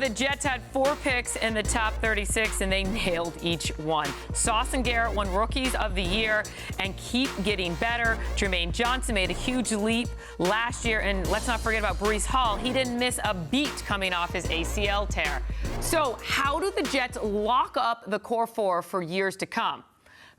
The Jets had 4 picks in the top 36, and they nailed each one. Sauce and Garrett won Rookies of the Year and keep getting better. Jermaine Johnson made a huge leap last year, and let's not forget about Breece Hall. He didn't miss a beat coming off his ACL tear. So how do the Jets lock up the core 4 for years to come?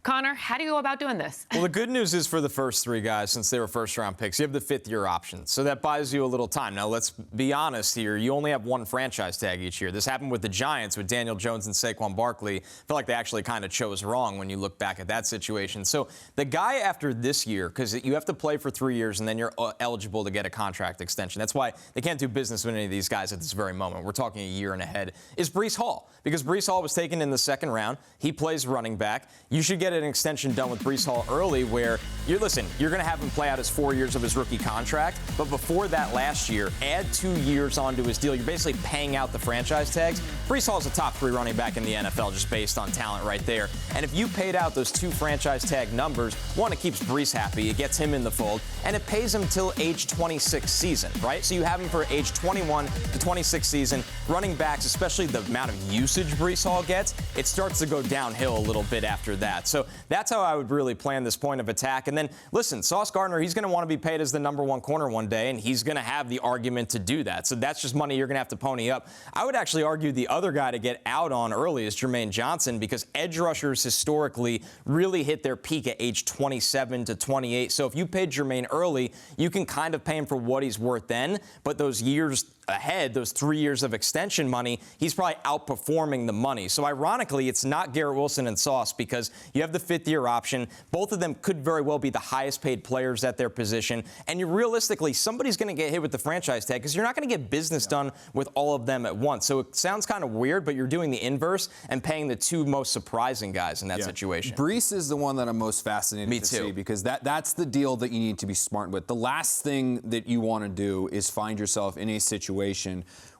Connor, how do you go about doing this? Well, the good news is for the first 3 guys, since they were first-round picks, you have the 5th-year option. So that buys you a little time. Now, let's be honest here. You only have 1 franchise tag each year. This happened with the Giants with Daniel Jones and Saquon Barkley. I feel like they actually kind of chose wrong when you look back at that situation. So the guy after this year, because you have to play for 3 years and then you're eligible to get a contract extension. That's why they can't do business with any of these guys at this very moment. We're talking a year and ahead. Is Breece Hall. Because Breece Hall was taken in the 2nd round. He plays running back. You should get an extension done with Breece Hall early where, you're going to have him play out his 4 years of his rookie contract. But before that last year, add 2 years onto his deal. You're basically paying out the franchise tags. Breece Hall is a top 3 running back in the NFL just based on talent right there. And if you paid out those 2 franchise tag numbers, one, it keeps Breece happy. It gets him in the fold. And it pays him till age 26 season, right? So you have him for age 21 to 26 season. Running backs, especially the amount of usage Breece Hall gets, it starts to go downhill a little bit after that. So that's how I would really plan this point of attack. And then, listen, Sauce Gardner, he's going to want to be paid as the #1 corner one day, and he's going to have the argument to do that. So that's just money you're going to have to pony up. I would actually argue the other guy to get out on early is Jermaine Johnson, because edge rushers historically really hit their peak at age 27 to 28. So if you paid Jermaine early, you can kind of pay him for what he's worth then, but those years ahead, those 3 years of extension money, he's probably outperforming the money. So ironically, it's not Garrett Wilson and Sauce, because you have the 5th-year option. Both of them could very well be the highest paid players at their position. And you realistically, somebody's going to get hit with the franchise tag, because you're not going to get business done with all of them at once. So it sounds kind of weird, but you're doing the inverse and paying the 2 most surprising guys in that situation. Breece is the one that I'm most fascinated to see, because that's the deal that you need to be smart with. The last thing that you want to do is find yourself in a situation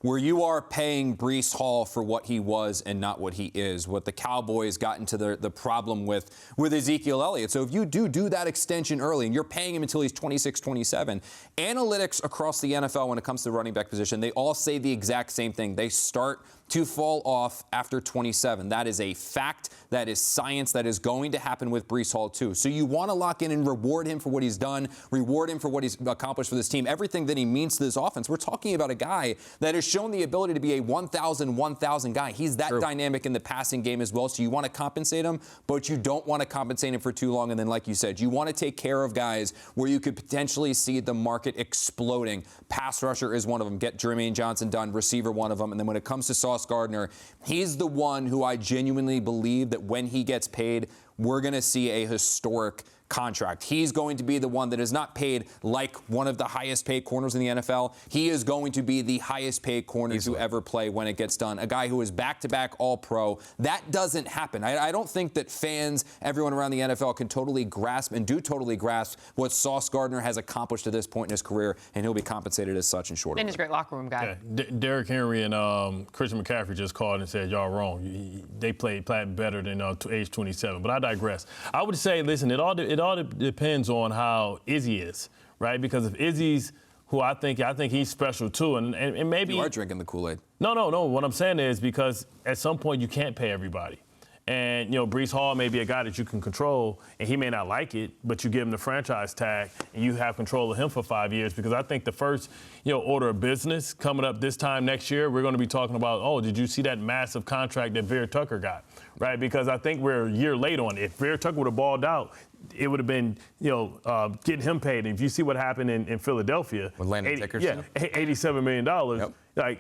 where you are paying Breece Hall for what he was and not what he is, what the Cowboys got into the problem with Ezekiel Elliott. So if you do that extension early and you're paying him until he's 26, 27, analytics across the NFL when it comes to the running back position, they all say the exact same thing. They start to fall off after 27. That is a fact. That is science. That is going to happen with Breece Hall, too. So you want to lock in and reward him for what he's done, reward him for what he's accomplished for this team, everything that he means to this offense. We're talking about a guy that has shown the ability to be a 1,000 guy. He's that dynamic in the passing game as well. So you want to compensate him, but you don't want to compensate him for too long. And then, like you said, you want to take care of guys where you could potentially see the market exploding. Pass rusher is one of them. Get Jermaine Johnson done. Receiver, one of them. And then when it comes to Sauce Gardner, he's the one who I genuinely believe that when he gets paid, we're going to see a historic contract. He's going to be the one that is not paid like one of the highest paid corners in the NFL. He is going to be the highest paid corner to ever play when it gets done. A guy who is back-to-back All-Pro. That doesn't happen. I don't think that fans, everyone around the NFL, can totally grasp and do totally grasp what Sauce Gardner has accomplished to this point in his career, and he'll be compensated as such in short order. And he's a great locker room guy. Yeah, Derrick Henry and Christian McCaffrey just called and said, y'all wrong. They played better than age 27. But I digress. I would say, listen, it all depends on how Izzy is, right? Because if Izzy's who I think he's special too, and maybe you are drinking the Kool-Aid. No. What I'm saying is because at some point you can't pay everybody. And, Breece Hall may be a guy that you can control, and he may not like it, but you give him the franchise tag, and you have control of him for 5 years. Because I think the first, order of business coming up this time next year, we're going to be talking about, oh, did you see that massive contract that Vera Tucker got, right? Because I think we're a year late on it. If Vera Tucker would have balled out, it would have been, getting him paid. And if you see what happened in Philadelphia, with Landon Dickerson, $87 million,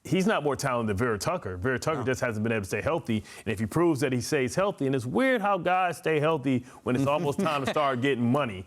he's not more talented than Vera Tucker. Vera Tucker just hasn't been able to stay healthy. And if he proves that he stays healthy, and it's weird how guys stay healthy when it's almost time to start getting money.